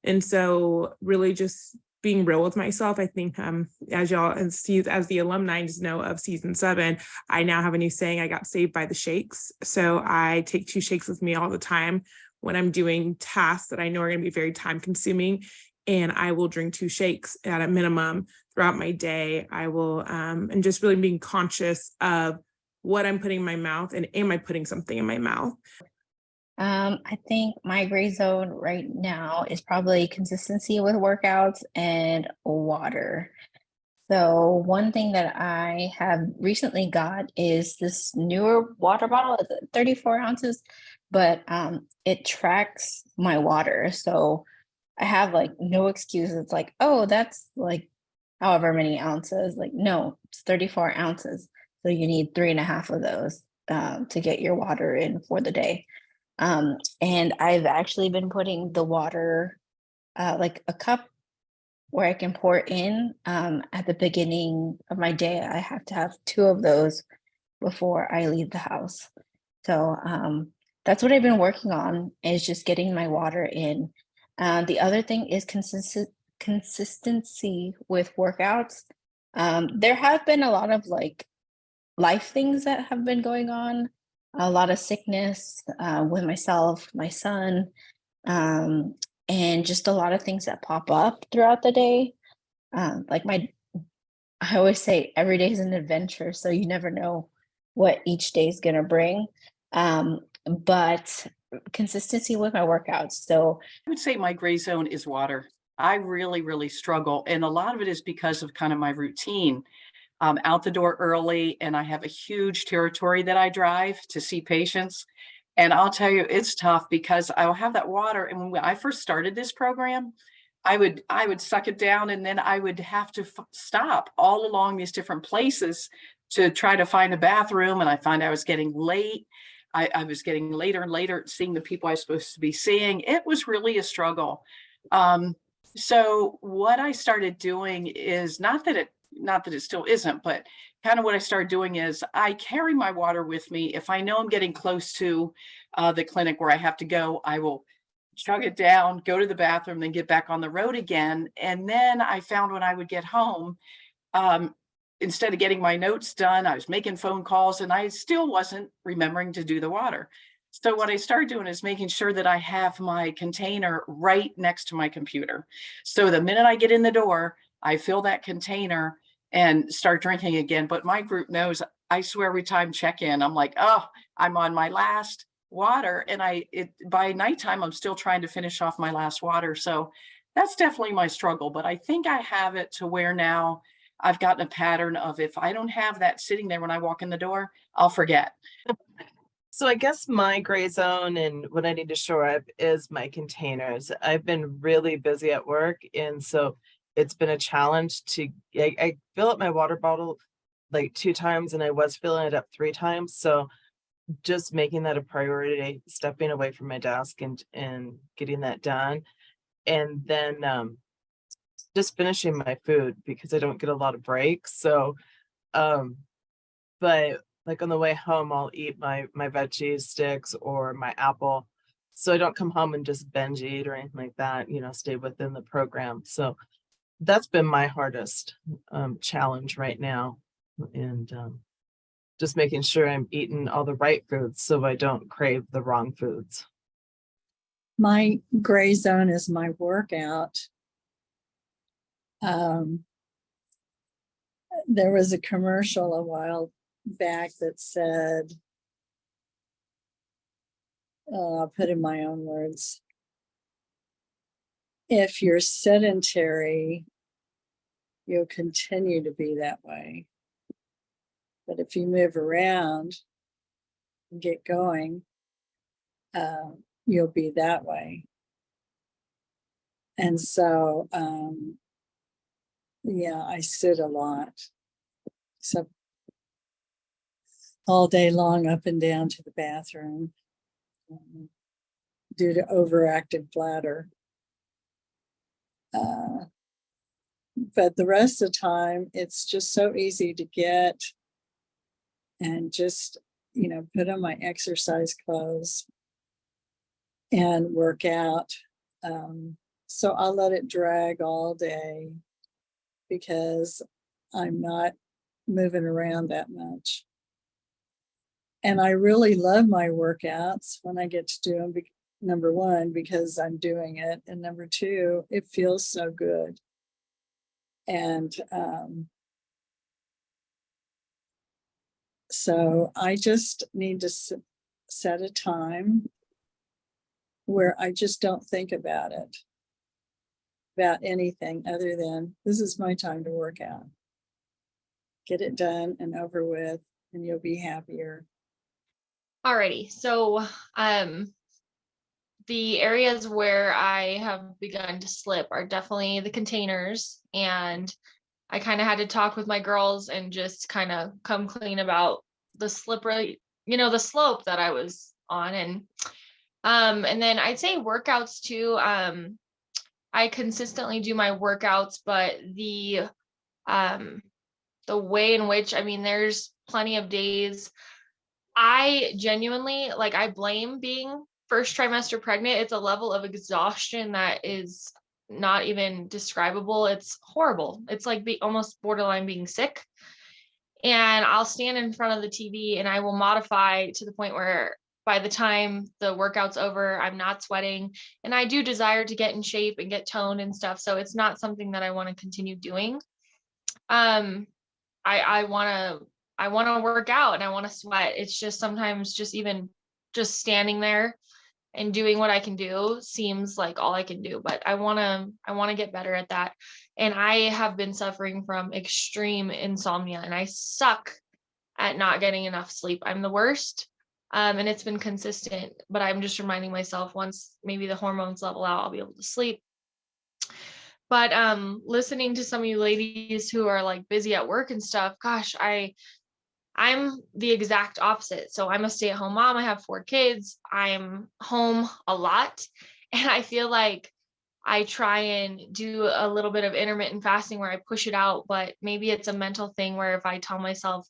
And so really just being real with myself, I think as the alumni know of season 7, I now have a new saying: I got saved by the shakes. So I take 2 shakes with me all the time when I'm doing tasks that I know are going to be very time consuming. And I will drink 2 shakes at a minimum throughout my day. I will, and just really being conscious of what I'm putting in my mouth, and am I putting something in my mouth? I think my gray zone right now is probably consistency with workouts and water. So one thing that I have recently got is this newer water bottle. It's 34 ounces, but it tracks my water. So I have like no excuse. It's like, oh, that's like however many ounces. Like, no, it's 34 ounces. So you need 3.5 of those to get your water in for the day. And I've actually been putting the water, like a cup where I can pour in at the beginning of my day. I have to have 2 of those before I leave the house. So that's what I've been working on, is just getting my water in. The other thing is consistency with workouts. There have been a lot of like life things that have been going on, a lot of sickness with myself, my son, and just a lot of things that pop up throughout the day. Like I always say every day is an adventure, so you never know what each day is going to bring. But consistency with my workouts. So I would say my gray zone is water. I really, really struggle. And a lot of it is because of kind of my routine. Out the door early, and I have a huge territory that I drive to see patients. And I'll tell you, it's tough because I'll have that water. And when I first started this program, I would suck it down, and then I would have to stop all along these different places to try to find a bathroom. And I find I was getting late. I was getting later and later seeing the people I was supposed to be seeing. It was really a struggle. So what I started doing is not that it still isn't, but kind of what I started doing is I carry my water with me. If I know I'm getting close to the clinic where I have to go, I will chug it down, go to the bathroom, then get back on the road again. And then I found when I would get home, instead of getting my notes done, I was making phone calls and I still wasn't remembering to do the water. So what I started doing is making sure that I have my container right next to my computer. So the minute I get in the door, I fill that container and start drinking again. But my group knows, I swear every time check in, I'm like, oh, I'm on my last water. And by nighttime, I'm still trying to finish off my last water. So that's definitely my struggle. But I think I have it to where now I've gotten a pattern of, if I don't have that sitting there when I walk in the door, I'll forget. So I guess my gray zone and what I need to shore up is my containers. I've been really busy at work, and so it's been a challenge to I fill up my water bottle like 2 times, and I was filling it up 3 times. So just making that a priority, stepping away from my desk and getting that done. And then just finishing my food because I don't get a lot of breaks. So but like on the way home, I'll eat my veggie sticks or my apple. So I don't come home and just binge eat or anything like that, stay within the program. So that's been my hardest challenge right now. And just making sure I'm eating all the right foods so I don't crave the wrong foods. My gray zone is my workout. There was a commercial a while back that said, I'll put in my own words, if you're sedentary, you'll continue to be that way. But if you move around and get going, you'll be that way. And so, yeah, I sit a lot. So all day long up and down to the bathroom due to overactive bladder. But the rest of the time, it's just so easy to get and just, put on my exercise clothes and work out. So I'll let it drag all day because I'm not moving around that much. And I really love my workouts when I get to do them, number one, because I'm doing it. And number two, it feels so good. And so I just need to set a time where I just don't think about anything other than this is my time to work out. Get it done and over with, and you'll be happier. Alrighty, so the areas where I have begun to slip are definitely the containers, and I kind of had to talk with my girls and just kind of come clean about the slippery, the slope that I was on. And then I'd say workouts too. I consistently do my workouts, but the way in which, there's plenty of days I genuinely, I blame being first trimester pregnant. It's a level of exhaustion that is not even describable. It's horrible. It's like almost borderline being sick. And I'll stand in front of the TV and I will modify to the point where by the time the workout's over, I'm not sweating, and I do desire to get in shape and get toned and stuff. So it's not something that I want to continue doing. I want to work out and I want to sweat. It's just sometimes just even just standing there and doing what I can do seems like all I can do, but I want to get better at that. And I have been suffering from extreme insomnia, and I suck at not getting enough sleep. I'm the worst. And it's been consistent, but I'm just reminding myself once maybe the hormones level out, I'll be able to sleep. But listening to some of you ladies who are like busy at work and stuff, gosh, I'm the exact opposite. So I'm a stay-at-home mom. I have 4 kids. I'm home a lot. And I feel like I try and do a little bit of intermittent fasting where I push it out, but maybe it's a mental thing where if I tell myself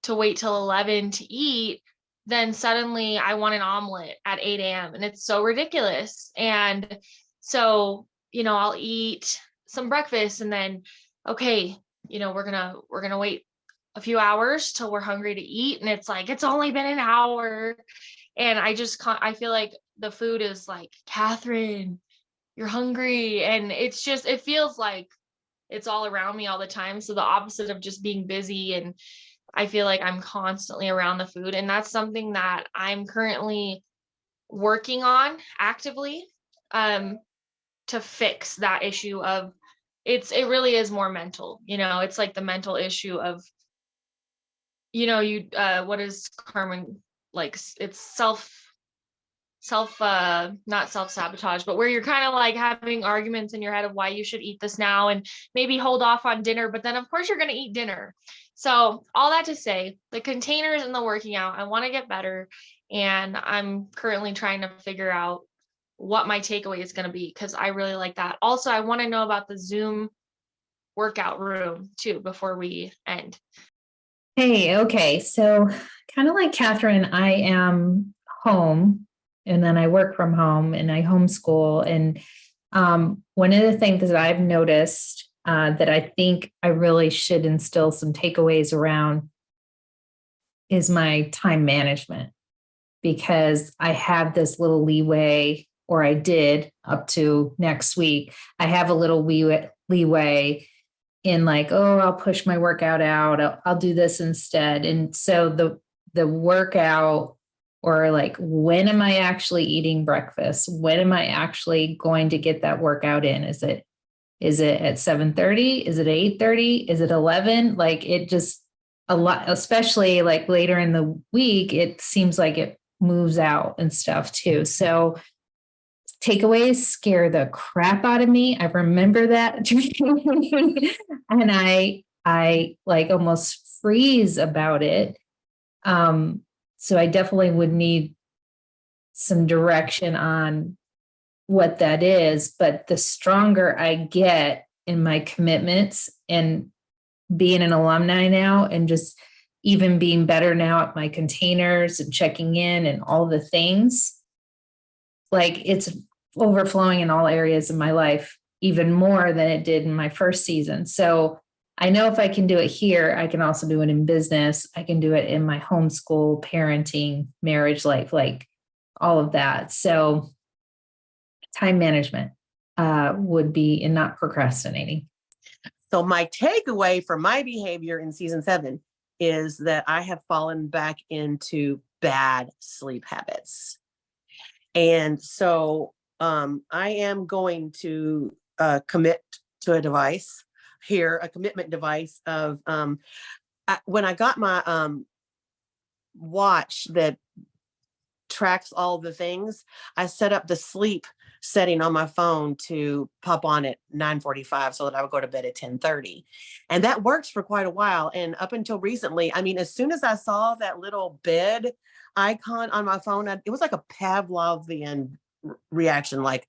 to wait till 11 to eat, then suddenly I want an omelet at 8 a.m. and it's so ridiculous. And so, I'll eat some breakfast and then, okay, we're gonna wait a few hours till we're hungry to eat. And it's like, it's only been an hour. And I feel like the food is like, Catherine, you're hungry. And it feels like it's all around me all the time. So the opposite of just being busy, and I feel like I'm constantly around the food. And that's something that I'm currently working on actively, to fix that issue of it really is more mental, it's like the mental issue of, what is Carmen, like it's not self-sabotage, but where you're kind of like having arguments in your head of why you should eat this now and maybe hold off on dinner, but then of course you're going to eat dinner. So all that to say, the containers and the working out, I want to get better, and I'm currently trying to figure out what my takeaway is going to be, because I really like that. Also, I want to know about the Zoom workout room too before we end. Hey, okay. So kind of like Catherine, I am home and then I work from home and I homeschool. And one of the things that I've noticed that I think I really should instill some takeaways around is my time management, because I have this little leeway, or I did up to next week. I have a little leeway in like, oh, I'll push my workout out. I'll do this instead. And so the workout, or like, when am I actually eating breakfast? When am I actually going to get that workout in? Is it at 7:30? Is it 8:30? Is it 11? Like, it just a lot, especially like later in the week, it seems like it moves out and stuff too. So takeaways scare the crap out of me. I remember that. And I like almost freeze about it. So I definitely would need some direction on what that is. But the stronger I get in my commitments, and being an alumni now, and just even being better now at my containers and checking in and all the things, like, it's overflowing in all areas of my life, even more than it did in my first season. So I know if I can do it here, I can also do it in business. I can do it in my homeschool, parenting, marriage life, like all of that. So time management would be, and not procrastinating. So my takeaway from my behavior in season 7 is that I have fallen back into bad sleep habits. And so I am going to commit to a device here, a commitment device of when I got my watch that tracks all the things, I set up the sleep setting on my phone to pop on at 9:45 so that I would go to bed at 10:30. And that works for quite a while. And up until recently, I mean, as soon as I saw that little bed icon on my phone, it was like a Pavlovian reaction, like,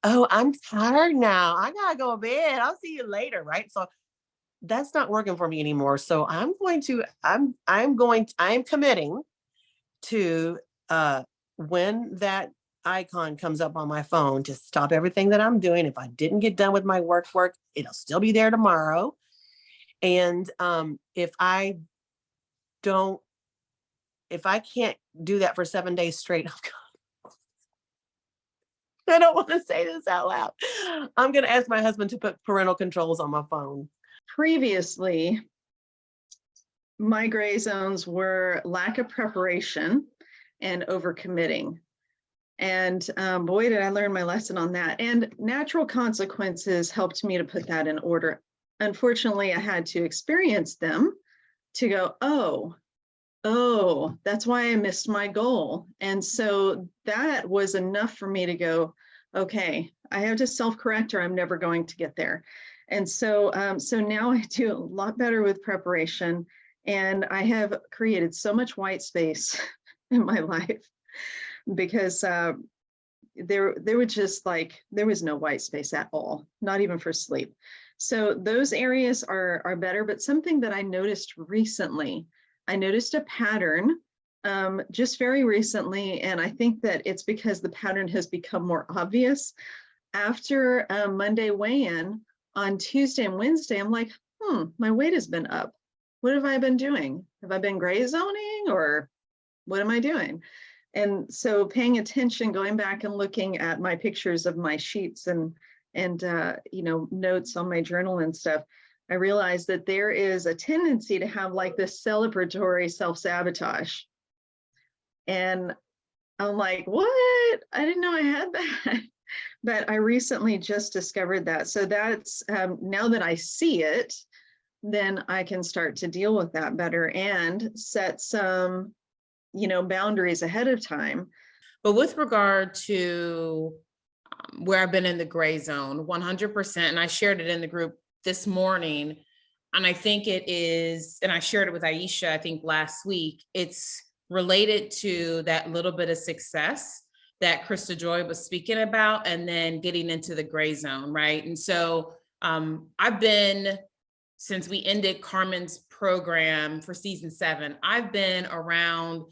oh, I'm tired now. I gotta go to bed. I'll see you later. Right. So that's not working for me anymore. So I'm committing to when that icon comes up on my phone, to stop everything that I'm doing. If I didn't get done with my work, it'll still be there tomorrow. And if I don't if I can't do that for 7 days straight, I don't want to say this out loud. I'm going to ask my husband to put parental controls on my phone. Previously, my gray zones were lack of preparation and overcommitting. And boy, did I learn my lesson on that. And natural consequences helped me to put that in order. Unfortunately, I had to experience them to go, oh, that's why I missed my goal. And so that was enough for me to go, okay, I have to self-correct or I'm never going to get there. And so, so now I do a lot better with preparation, and I have created so much white space in my life because there was no white space at all, not even for sleep. So those areas are better. But something that I noticed recently, I noticed a pattern just very recently, and I think that it's because the pattern has become more obvious. After Monday weigh-in, on Tuesday and Wednesday, I'm like, my weight has been up. What have I been doing? Have I been gray zoning, or what am I doing? And so paying attention, going back and looking at my pictures of my sheets and you know, notes on my journal and stuff, I realized that there is a tendency to have like this celebratory self-sabotage. And I'm like, what? I didn't know I had that. But I recently just discovered that. So that's now that I see it, then I can start to deal with that better and set some, you know, boundaries ahead of time. But with regard to where I've been in the gray zone, 100%, and I shared it in the group this morning, and I think it is, and I shared it with Aisha, I think last week, it's related to that little bit of success that Krista Joy was speaking about, and then getting into the gray zone, right? And so I've been, since we ended Carmen's program for season 7, I've been around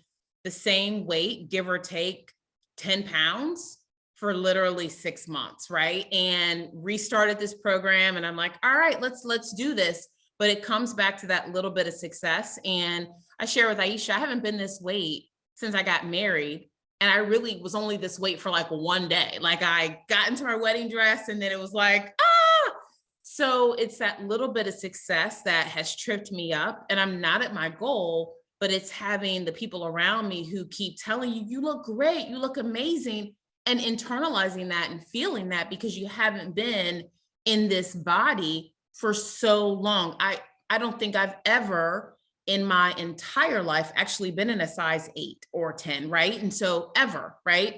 the same weight, give or take 10 pounds for literally 6 months, right? And restarted this program, and I'm like, all right, let's do this. But it comes back to that little bit of success. And I share with Aisha, I haven't been this weight since I got married. And I really was only this weight for like one day. Like I got into my wedding dress and then it was like, ah! So it's that little bit of success that has tripped me up, and I'm not at my goal, but it's having the people around me who keep telling you, you look great, you look amazing, and internalizing that and feeling that because you haven't been in this body for so long. I don't think I've ever in my entire life actually been in a size 8 or 10, right? And so ever, right?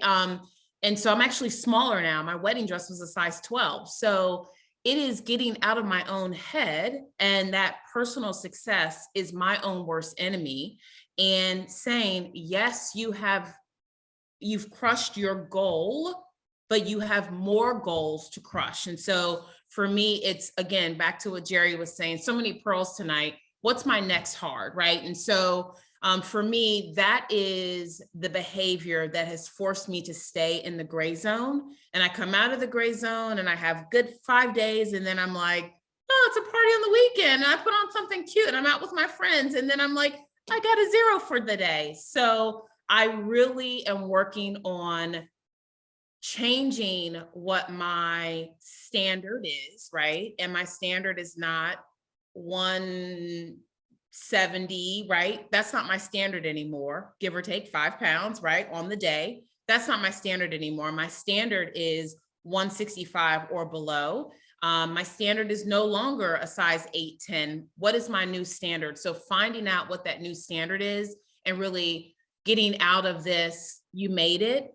And so I'm actually smaller now. My wedding dress was a size 12. So it is getting out of my own head, and that personal success is my own worst enemy, and saying, yes, you've crushed your goal, but you have more goals to crush. And so for me, it's again, back to what Jerry was saying, so many pearls tonight. What's my next hard, right? And so for me, that is the behavior that has forced me to stay in the gray zone. And I come out of the gray zone and I have good 5 days. And then I'm like, oh, it's a party on the weekend. And I put on something cute and I'm out with my friends. And then I'm like, I got a 0 for the day. So I really am working on changing what my standard is, right? And my standard is not 170, right? That's not my standard anymore, give or take 5 pounds, right? On the day. That's not my standard anymore. My standard is 165 or below. My standard is no longer a size 8, 10. What is my new standard? So finding out what that new standard is and really getting out of this, you made it,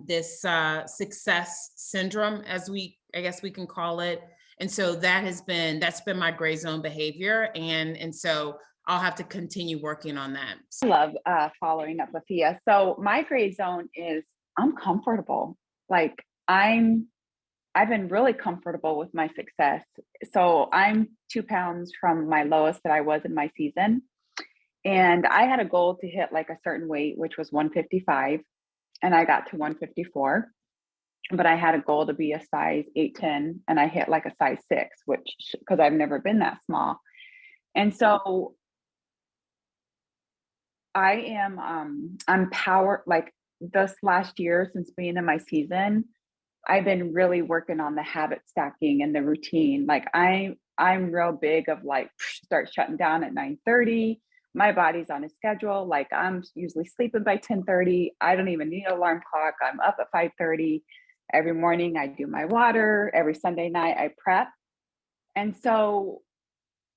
this success syndrome, as I guess we can call it. And so that's been my gray zone behavior. And so I'll have to continue working on that. I love following up with Thea. So my gray zone is I'm comfortable. Like I've been really comfortable with my success. So I'm 2 pounds from my lowest that I was in my season. And I had a goal to hit like a certain weight, which was 155. And I got to 154. But I had a goal to be a size 8, 10, and I hit like a size 6, which, because I've never been that small. And so I am, I'm like this last year since being in my season, I've been really working on the habit stacking and the routine. Like I'm real big of like start shutting down at 9:30. My body's on a schedule. Like I'm usually sleeping by 10:30. I don't even need an alarm clock. I'm up at 5:30. Every morning I do my water. Every Sunday night I prep. And so,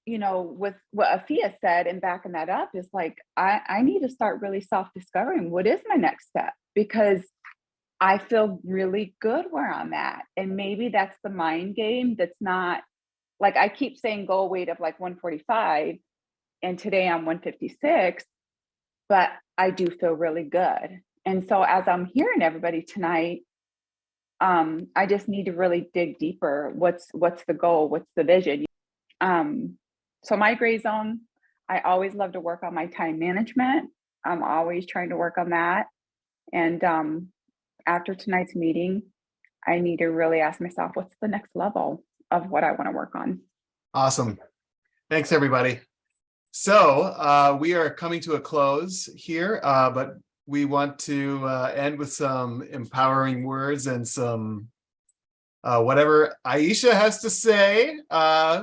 you know, with what Afia said and backing that up is like, I need to start really self-discovering what is my next step, because I feel really good where I'm at. And maybe that's the mind game. That's not like, I keep saying goal weight of like 145 and today I'm 156, but I do feel really good. And so as I'm hearing everybody tonight, I just need to really dig deeper. What's the goal? What's the vision? So my gray zone, I always love to work on my time management. I'm always trying to work on that. And after tonight's meeting, I need to really ask myself, what's the next level of what I want to work on? Awesome. Thanks, everybody. So we are coming to a close here, but we want to end with some empowering words and some whatever Aisha has to say.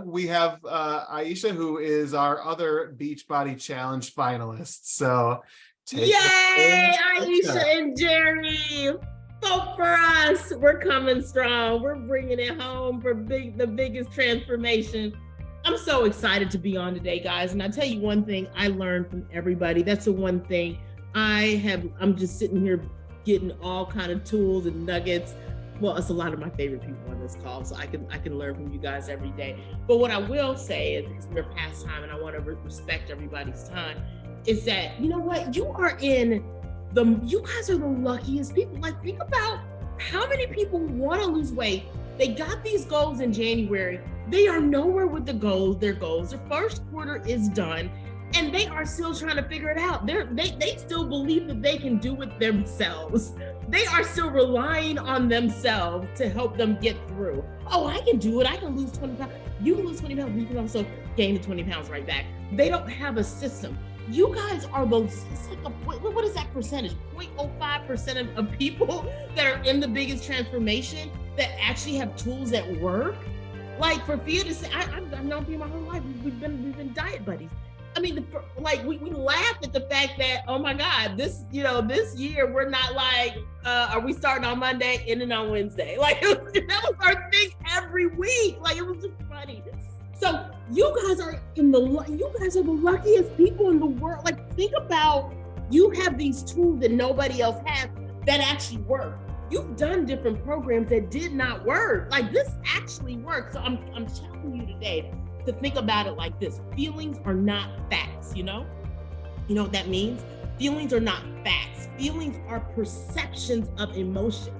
We have Aisha, who is our other Beachbody Challenge finalist. So take Yay, Aisha and Jerry. Vote for us. We're coming strong. We're bringing it home for the biggest transformation. I'm so excited to be on today, guys. And I tell you one thing I learned from everybody. That's the one thing I'm just sitting here getting all kind of tools and nuggets. Well, it's a lot of my favorite people on this call, so I can learn from you guys every day. But what I will say is, because we're past time and I want to respect everybody's time, is that, you know what, you guys are the luckiest people. Like, think about how many people want to lose weight. They got these goals in January. They are nowhere with their goals. Their first quarter is done, and they are still trying to figure it out. They still believe that they can do it themselves. They are still relying on themselves to help them get through. Oh, I can do it. I can lose 20 pounds. You can lose 20 pounds. You can also gain the 20 pounds right back. They don't have a system. You guys are it's like what is that percentage? 0.05% of people that are in the biggest transformation that actually have tools that work. Like for Fia to say, I've known Fia my whole life. We've been diet buddies. I mean, we laugh at the fact that, oh my God, this year we're not like, are we starting on Monday, ending on Wednesday? Like that was our thing every week. Like it was just funny. So you guys are the luckiest people in the world. Like think about, you have these tools that nobody else has that actually work. You've done different programs that did not work. Like this actually works. So I'm telling you today to think about it like this. Feelings are not facts, you know? You know what that means? Feelings are not facts. Feelings are perceptions of emotion.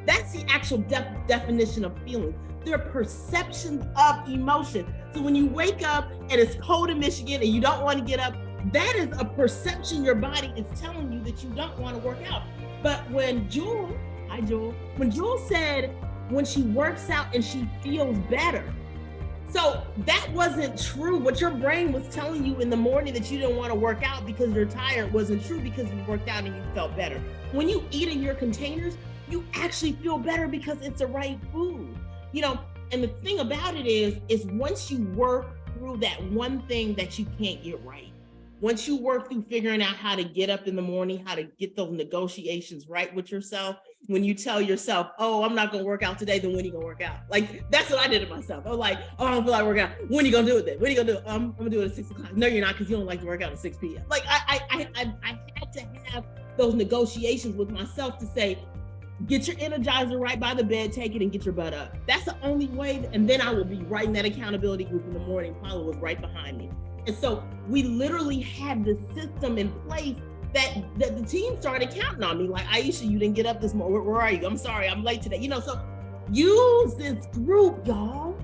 That's the actual definition of feelings. They're perceptions of emotion. So when you wake up and it's cold in Michigan and you don't want to get up, that is a perception your body is telling you that you don't want to work out. But when Jewel said when she works out and she feels better, so that wasn't true. What your brain was telling you in the morning that you didn't want to work out because you're tired wasn't true, because you worked out and you felt better. When you eat in your containers, you actually feel better because it's the right food. You know, and the thing about it is once you work through that one thing that you can't get right, once you work through figuring out how to get up in the morning, how to get those negotiations right with yourself, when you tell yourself, oh, I'm not going to work out today, then when are you going to work out? Like, that's what I did to myself. I was like, oh, I don't feel like working out. When are you going to do it then? When are you going to do it? I'm going to do it at 6 o'clock. No, you're not, because you don't like to work out at 6 p.m. Like, I had to have those negotiations with myself to say, get your Energizer right by the bed, take it and get your butt up. That's the only way. And then I will be right in that accountability group in the morning. Paula was right behind me. And so we literally had the system in place that the team started counting on me. Like, Aisha, you didn't get up this morning. Where are you? I'm sorry, I'm late today. You know, so use this group, y'all.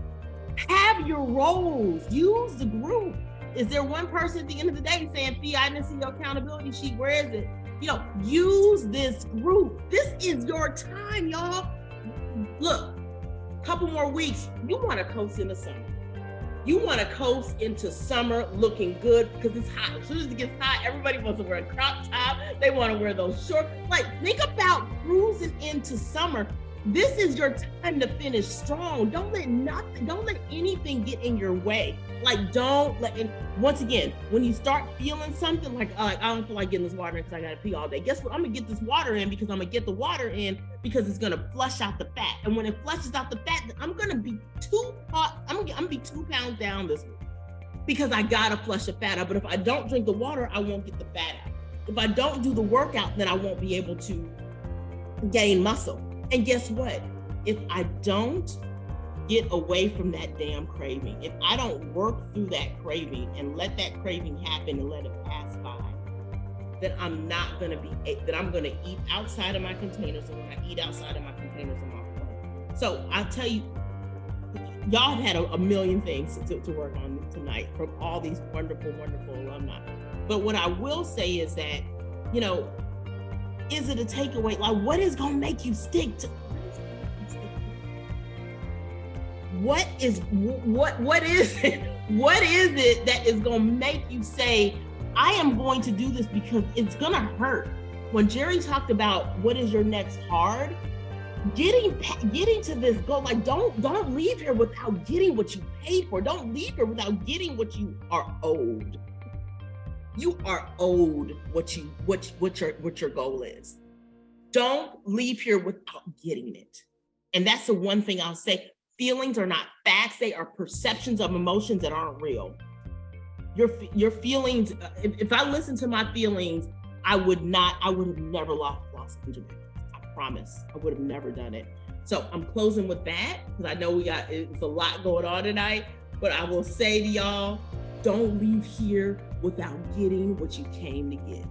Have your roles. Use the group. Is there one person at the end of the day saying, Fia, I didn't see your accountability sheet. Where is it? You know, use this group. This is your time, y'all. Look, couple more weeks. You want to coast in the summer. You want to coast into summer looking good because it's hot. As soon as it gets hot, everybody wants to wear a crop top. They want to wear those shorts. Like, think about cruising into summer. This is your time to finish strong. Don't let anything get in your way. Like, don't let, and once again, when you start feeling something like, I don't feel like getting this water in because I got to pee all day. Guess what? I'm going to get this water in because I'm going to get the water in because it's going to flush out the fat. And when it flushes out the fat, I'm going to be I'm going to be 2 pounds down this week because I got to flush the fat out. But if I don't drink the water, I won't get the fat out. If I don't do the workout, then I won't be able to gain muscle. And guess what? If I don't get away from that damn craving, if I don't work through that craving and let that craving happen and let it pass by, then I'm going to eat outside of my containers. And when I eat outside of my containers, I'm off point. So I'll tell you, y'all have had a million things to work on tonight from all these wonderful, wonderful alumni. But what I will say is that, you know, is it a takeaway? Like, what is going to make you stick to? What is it? What is it that is going to make you say, I am going to do this because it's going to hurt? When Jerry talked about what is your next hard, getting to this goal, like don't leave here without getting what you paid for. Don't leave here without getting what you are owed. You are owed what your goal is. Don't leave here without getting it. And that's the one thing I'll say. Feelings are not facts. They are perceptions of emotions that aren't real. Your feelings, if I listened to my feelings, I would have never lost 100 pounds. I promise. I would have never done it. So I'm closing with that because I know it's a lot going on tonight, but I will say to y'all, don't leave here without getting what you came to get.